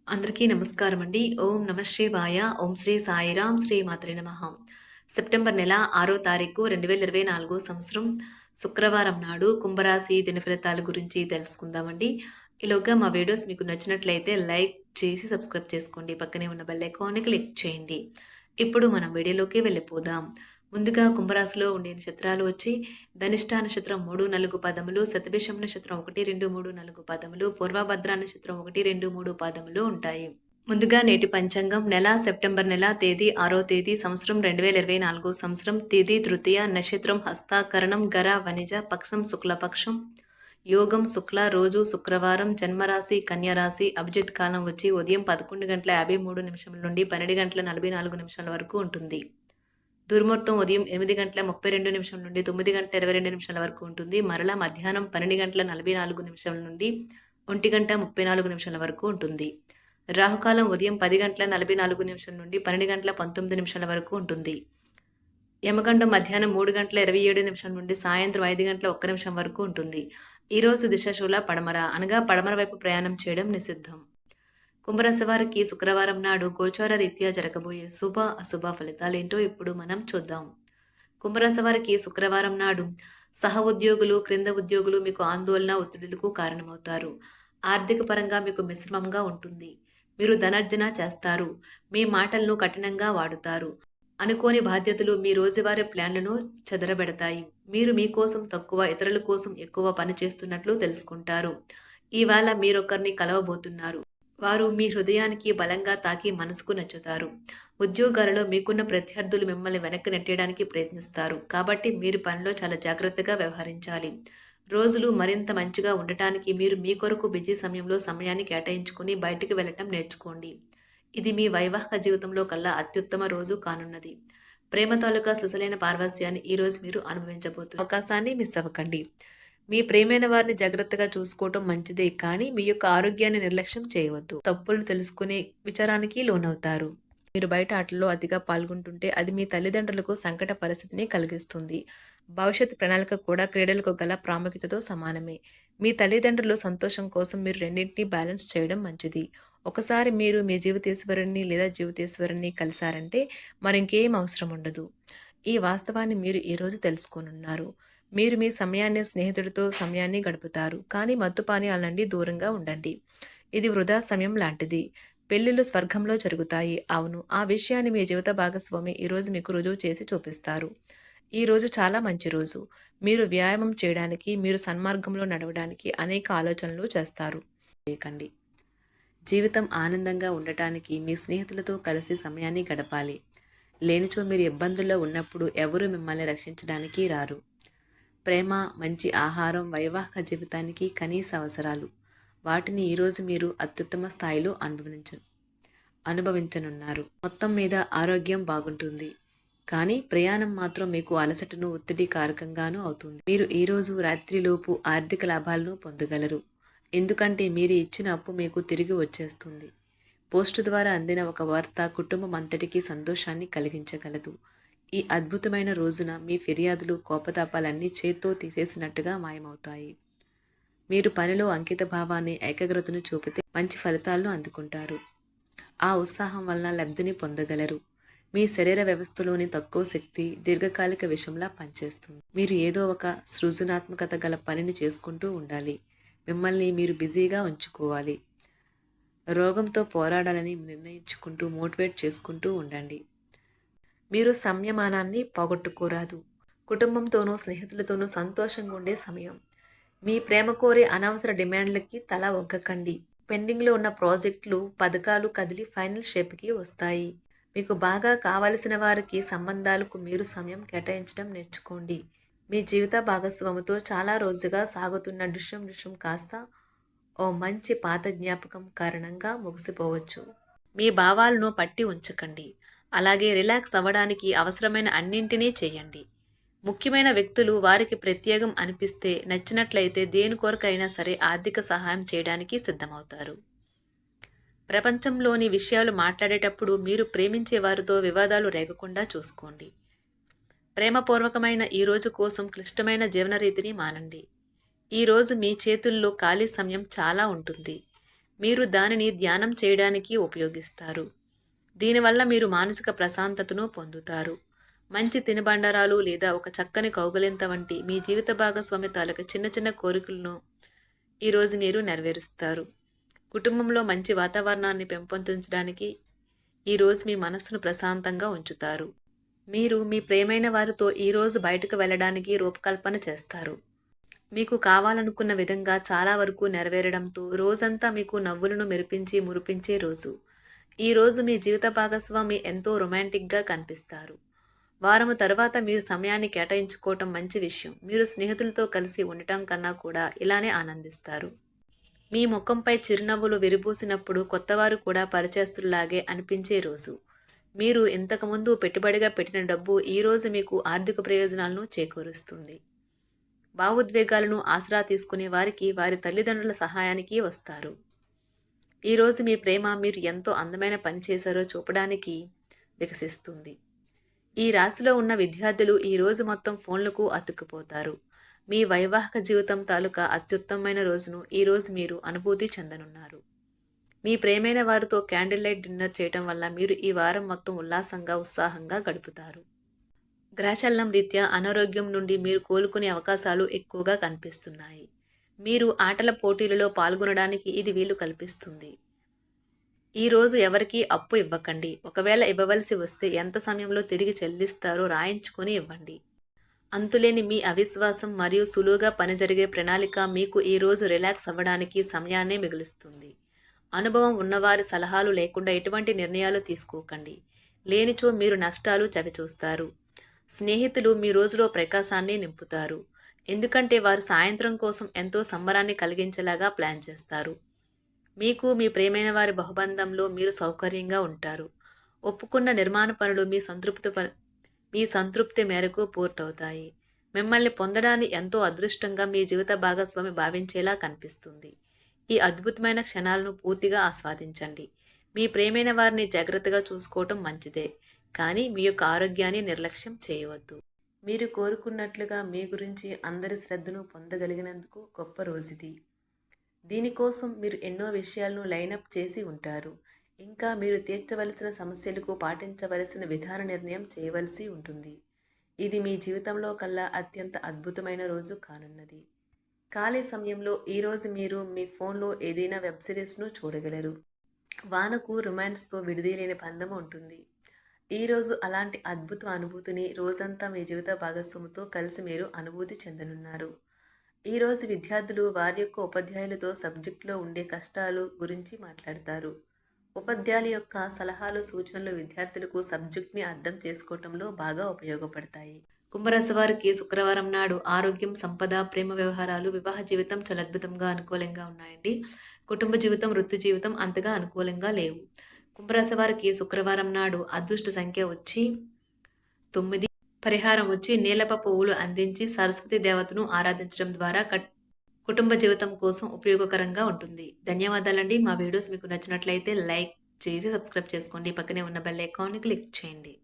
అందరికీ నమస్కారం అండి. ఓం నమ శివాయ. ఓం శ్రీ సాయిరాం శ్రీ మాత్రే నమః. సెప్టెంబర్ నెల 6వ తారీఖు 2024 సంవత్సరం శుక్రవారం నాడు కుంభరాశి దినఫలితాల గురించి తెలుసుకుందామండి. ఈలోగా మా వీడియోస్ మీకు నచ్చినట్లయితే లైక్ చేసి సబ్స్క్రైబ్ చేసుకోండి. పక్కనే ఉన్న బెల్ ఐకాన్ని క్లిక్ చేయండి. ఇప్పుడు మనం వీడియోలోకి వెళ్ళిపోదాం. ముందుగా కుంభరాశిలో ఉండే నక్షత్రాలు వచ్చి ధనిష్ట నక్షత్రం 3, 4 పాదములు, శతభిషం నక్షత్రం 1, 2, 3, 4 పాదములు, పూర్వభద్ర నక్షత్రం 1, 2, 3 పాదములు ఉంటాయి. ముందుగా నేటి పంచాంగం నెల సెప్టెంబర్ నెల తేదీ 6వ తేదీ సంవత్సరం 2024 సంవత్సరం తేదీ తృతీయ నక్షత్రం హస్తాకరణం గర వనిజ పక్షం శుక్లపక్షం యోగం శుక్ల రోజు శుక్రవారం జన్మరాశి కన్యరాశి అభిజిత్ కాలం వచ్చి ఉదయం 11:53 నుండి 12:44 వరకు ఉంటుంది. దుర్ముహూర్తం ఉదయం 8:32 నుండి 9:22 వరకు ఉంటుంది. మరలా మధ్యాహ్నం 12:44 నుండి 1:34 వరకు ఉంటుంది. రాహుకాలం ఉదయం 10:44 నుండి 12:19 వరకు ఉంటుంది. యమగండం మధ్యాహ్నం 3:27 నుండి సాయంత్రం 5:01 వరకు ఉంటుంది. ఈరోజు దిశాశూల పడమర అనగా పడమర వైపు ప్రయాణం చేయడం నిషిద్ధం. కుంభరాశి వారికి శుక్రవారం నాడు గోచార రీత్యా జరగబోయే శుభ అశుభ ఫలితాలేంటో ఇప్పుడు మనం చూద్దాం. కుంభరాశి వారికి శుక్రవారం నాడు సహ ఉద్యోగులు క్రింద ఉద్యోగులు మీకు ఆందోళన ఒత్తిడులకు కారణమవుతారు. ఆర్థిక పరంగా మీకు మిశ్రమంగా ఉంటుంది. మీరు ధనార్జన చేస్తారు. మీ మాటలను కఠినంగా వాడుతారు. అనుకోని బాధ్యతలు మీ రోజువారీ ప్లాన్లను చెదరబెడతాయి. మీరు మీకోసం తక్కువ ఇతరుల కోసం ఎక్కువ పని చేస్తున్నట్లు తెలుసుకుంటారు. ఇవాళ మీరొకరిని కలవబోతున్నారు. వారు మీ హృదయానికి బలంగా తాకి మనసుకు నచ్చుతారు. ఉద్యోగాలలో మీకున్న ప్రత్యర్థులు మిమ్మల్ని వెనక్కి నెట్టేయడానికి ప్రయత్నిస్తారు. కాబట్టి మీరు పనిలో చాలా జాగ్రత్తగా వ్యవహరించాలి. రోజులు మరింత మంచిగా ఉండటానికి మీరు మీ కొరకు బిజీ సమయంలో సమయాన్ని కేటాయించుకుని బయటికి వెళ్ళటం నేర్చుకోండి. ఇది మీ వైవాహిక జీవితంలో కల్లా అత్యుత్తమ రోజు కానున్నది. ప్రేమ తాలూకా సిసలైన పార్వస్యాన్ని ఈరోజు మీరు అనుభవించబోతున్న అవకాశాన్ని మిస్ అవ్వకండి. మీ ప్రేమైన వారిని జాగ్రత్తగా చూసుకోవటం మంచిదే, కానీ మీ యొక్క ఆరోగ్యాన్ని నిర్లక్ష్యం చేయవద్దు. తప్పులు తెలుసుకునే విచారానికి లోనవుతారు. మీరు బయట ఆటల్లో అతిగా పాల్గొంటుంటే అది మీ తల్లిదండ్రులకు సంకట పరిస్థితిని కలిగిస్తుంది. భవిష్యత్ ప్రణాళిక కూడా క్రీడలకు గల ప్రాముఖ్యతతో సమానమే. మీ తల్లిదండ్రుల సంతోషం కోసం మీరు రెండింటినీ బ్యాలెన్స్ చేయడం మంచిది. ఒకసారి మీరు మీ జీవితేశ్వరుని లేదా జీవితేశ్వరుని కలిశారంటే మరింకేం అవసరం ఉండదు. ఈ వాస్తవాన్ని మీరు ఈరోజు తెలుసుకోనున్నారు. మీరు మీ సమయాన్ని స్నేహితుడితో సమయాన్ని గడుపుతారు, కానీ మత్తుపానీయాల నుండి దూరంగా ఉండండి. ఇది వృధా సమయం లాంటిది. పెళ్లిళ్ళు స్వర్గంలో జరుగుతాయి. అవును, ఆ విషయాన్ని మీ జీవిత భాగస్వామి ఈరోజు మీకు రుజువు చేసి చూపిస్తారు. ఈ రోజు చాలా మంచి రోజు. మీరు వ్యాయామం చేయడానికి, మీరు సన్మార్గంలో నడవడానికి అనేక ఆలోచనలు చేస్తారు. చేయకండి. జీవితం ఆనందంగా ఉండటానికి మీ స్నేహితులతో కలిసి సమయాన్ని గడపాలి. లేనిచో మీరు ఇబ్బందుల్లో ఉన్నప్పుడు ఎవరూ మిమ్మల్ని రక్షించడానికి రారు. ప్రేమ, మంచి ఆహారం వైవాహిక జీవితానికి కనీస అవసరాలు. వాటిని ఈరోజు మీరు అత్యుత్తమ స్థాయిలో అనుభవించనున్నారు. మొత్తం మీద ఆరోగ్యం బాగుంటుంది, కానీ ప్రయాణం మాత్రం మీకు అలసటను ఒత్తిడి కారకంగానూ అవుతుంది. మీరు ఈరోజు రాత్రిలోపు ఆర్థిక లాభాలను పొందగలరు, ఎందుకంటే మీరు ఇచ్చిన అప్పు మీకు తిరిగి వచ్చేస్తుంది. పోస్టు ద్వారా అందిన ఒక వార్త కుటుంబం అంతటికీ సంతోషాన్ని కలిగించగలదు. ఈ అద్భుతమైన రోజున మీ ఫిర్యాదులు, కోపతాపాలన్నీ చేత్తో తీసేసినట్టుగా మాయమవుతాయి. మీరు పనిలో అంకిత భావాన్ని, ఏకాగ్రతను చూపితే మంచి ఫలితాలను అందుకుంటారు. ఆ ఉత్సాహం వలన లబ్ధిని పొందగలరు. మీ శరీర వ్యవస్థలోని తక్కువ శక్తి దీర్ఘకాలిక విషంలా పనిచేస్తుంది. మీరు ఏదో ఒక సృజనాత్మకత గల పనిని చేసుకుంటూ ఉండాలి. మిమ్మల్ని మీరు బిజీగా ఉంచుకోవాలి. రోగంతో పోరాడాలని నిర్ణయించుకుంటూ మోటివేట్ చేసుకుంటూ ఉండండి. మీరు సంయమనాన్ని పోగొట్టుకోరాదు. కుటుంబంతోనూ స్నేహితులతోనూ సంతోషంగా ఉండే సమయం. మీ ప్రేమ కోరే అనవసర డిమాండ్లకి తల ఒగ్గకండి. పెండింగ్లో ఉన్న ప్రాజెక్టులు, పథకాలు కదిలి ఫైనల్ షేప్కి వస్తాయి. మీకు బాగా కావలసిన వారికి సంబంధాలకు మీరు సమయం కేటాయించడం నేర్చుకోండి. మీ జీవిత భాగస్వామితో చాలా రోజుగా సాగుతున్న డిష్యం కాస్త ఓ మంచి పాత జ్ఞాపకం కారణంగా ముగిసిపోవచ్చు. మీ భావాలను పట్టి ఉంచకండి. అలాగే రిలాక్స్ అవ్వడానికి అవసరమైన అన్నింటినీ చేయండి. ముఖ్యమైన వ్యక్తులు వారికి ప్రత్యేకం అనిపిస్తే, నచ్చినట్లయితే దేని కొరకైనా సరే ఆర్థిక సహాయం చేయడానికి సిద్ధమవుతారు. ప్రపంచంలోని విషయాలు మాట్లాడేటప్పుడు మీరు ప్రేమించే వారితో వివాదాలు రేగకుండా చూసుకోండి. ప్రేమపూర్వకమైన ఈ రోజు కోసం క్లిష్టమైన జీవనరీతిని మానండి. ఈరోజు మీ చేతుల్లో ఖాళీ సమయం చాలా ఉంటుంది. మీరు దానిని ధ్యానం చేయడానికి ఉపయోగిస్తారు. దీనివల్ల మీరు మానసిక ప్రశాంతతను పొందుతారు. మంచి తినుబండారాలు లేదా ఒక చక్కని కౌగిలింత వంటి మీ జీవిత భాగస్వామి తాలూకు చిన్న చిన్న కోరికలను ఈరోజు మీరు నెరవేరుస్తారు. కుటుంబంలో మంచి వాతావరణాన్ని పెంపొందించడానికి ఈరోజు మీ మనస్సును ప్రశాంతంగా ఉంచుతారు. మీరు మీ ప్రియమైన వారితో ఈరోజు బయటకు వెళ్ళడానికి రూపకల్పన చేస్తారు. మీకు కావాలనుకున్న విధంగా చాలా వరకు నెరవేరడంతో రోజంతా మీకు నవ్వులను మెరిపించి మురిపించే రోజు. ఈరోజు మీ జీవిత భాగస్వామి ఎంతో రొమాంటిక్గా కనిపిస్తారు. వారము తర్వాత మీరు సమయాన్ని కేటాయించుకోవటం మంచి విషయం. మీరు స్నేహితులతో కలిసి ఉండటం కన్నా కూడా ఇలానే ఆనందిస్తారు. మీ ముఖంపై చిరునవ్వులు విరిబూసినప్పుడు కొత్తవారు కూడా పరిచయస్తుల్లాగే అనిపించే రోజు. మీరు ఇంతకుముందు పెట్టుబడిగా పెట్టిన డబ్బు ఈరోజు మీకు ఆర్థిక ప్రయోజనాలను చేకూరుస్తుంది. భావోద్వేగాలను ఆసరా తీసుకునే వారికి వారి తల్లిదండ్రుల సహాయానికి వస్తారు. ఈరోజు మీ ప్రేమ మీరు ఎంతో అందమైన పని చేశారో చూపడానికి వికసిస్తుంది. ఈ రాశిలో ఉన్న విద్యార్థులు ఈరోజు మొత్తం ఫోన్లకు అతుక్కుపోతారు. మీ వైవాహిక జీవితం తాలూకా అత్యుత్తమమైన రోజును ఈరోజు మీరు అనుభూతి చెందనున్నారు. మీ ప్రేమైన వారితో క్యాండిల్ లైట్ డిన్నర్ చేయటం వల్ల మీరు ఈ వారం మొత్తం ఉల్లాసంగా ఉత్సాహంగా గడుపుతారు. గ్రహచలనం రీత్యా అనారోగ్యం నుండి మీరు కోలుకునే అవకాశాలు ఎక్కువగా కనిపిస్తున్నాయి. మీరు ఆటల పోటీలలో పాల్గొనడానికి ఇది వీలు కల్పిస్తుంది. ఈరోజు ఎవరికీ అప్పు ఇవ్వకండి. ఒకవేళ ఇవ్వవలసి వస్తే ఎంత సమయంలో తిరిగి చెల్లిస్తారో రాయించుకొని ఇవ్వండి. అంతులేని మీ అవిశ్వాసం మరియు సులువుగా పని జరిగే ప్రణాళిక మీకు ఈరోజు రిలాక్స్ అవ్వడానికి సమయాన్నే మిగులుస్తుంది. అనుభవం ఉన్నవారి సలహాలు లేకుండా ఎటువంటి నిర్ణయాలు తీసుకోకండి. లేనిచో మీరు నష్టాలు చవిచూస్తారు. స్నేహితులు మీ రోజులో ప్రకాశాన్ని నింపుతారు. ఎందుకంటే వారు సాయంత్రం కోసం ఎంతో సంబరాన్ని కలిగించేలాగా ప్లాన్ చేస్తారు. మీకు మీ ప్రియమైన వారి బహుబంధంలో మీరు సౌకర్యంగా ఉంటారు. ఒప్పుకున్న నిర్మాణ పనులు మీ సంతృప్తి మేరకు పూర్తవుతాయి. మిమ్మల్ని పొందడాన్ని ఎంతో అదృష్టంగా మీ జీవిత భాగస్వామి భావించేలా కనిపిస్తుంది. ఈ అద్భుతమైన క్షణాలను పూర్తిగా ఆస్వాదించండి. మీ ప్రియమైన వారిని జాగ్రత్తగా చూసుకోవటం మంచిదే, కానీ మీ యొక్క ఆరోగ్యాన్ని నిర్లక్ష్యం చేయవద్దు. మీరు కోరుకున్నట్లుగా మీ గురించి అందరి శ్రద్ధను పొందగలిగినందుకు గొప్ప రోజుది. దీనికోసం మీరు ఎన్నో విషయాలను లైనప్ చేసి ఉంటారు. ఇంకా మీరు తీర్చవలసిన సమస్యలకు పాటించవలసిన విధాన నిర్ణయం చేయవలసి ఉంటుంది. ఇది మీ జీవితంలో కల్లా అత్యంత అద్భుతమైన రోజు కానున్నది. ఖాళీ సమయంలో ఈరోజు మీరు మీ ఫోన్లో ఏదైనా వెబ్ సిరీస్ను చూడగలరు. వానకు రొమాన్స్తో విడిదీలేని బంధం ఉంటుంది. ఈరోజు అలాంటి అద్భుత అనుభూతిని రోజంతా మీ జీవిత భాగస్వామితో కలిసి మీరు అనుభూతి చెందనున్నారు. ఈరోజు విద్యార్థులు వారి యొక్క ఉపాధ్యాయులతో సబ్జెక్టులో ఉండే కష్టాలు గురించి మాట్లాడతారు. ఉపాధ్యాయుల యొక్క సలహాలు సూచనలు విద్యార్థులకు సబ్జెక్ట్ని అర్థం చేసుకోవటంలో బాగా ఉపయోగపడతాయి. కుంభరాశి వారికి శుక్రవారం నాడు ఆరోగ్యం, సంపద, ప్రేమ వ్యవహారాలు, వివాహ జీవితం చాలా అద్భుతంగా అనుకూలంగా ఉన్నాయండి. కుటుంబ జీవితం, వృత్తి జీవితం అంతగా అనుకూలంగా లేవు. కుంభరాశి వారికి శుక్రవారం నాడు అదృష్ట సంఖ్య వచ్చి 9. పరిహారం వచ్చి నీలప పువ్వులు అందించి సరస్వతి దేవతను ఆరాధించడం ద్వారా కుటుంబ జీవితం కోసం ఉపయోగకరంగా ఉంటుంది. ధన్యవాదాలండి. మా వీడియోస్ మీకు నచ్చినట్లయితే లైక్ చేసి సబ్స్క్రైబ్ చేసుకోండి. పక్కనే ఉన్న బెల్ ఐకాన్ని క్లిక్ చేయండి.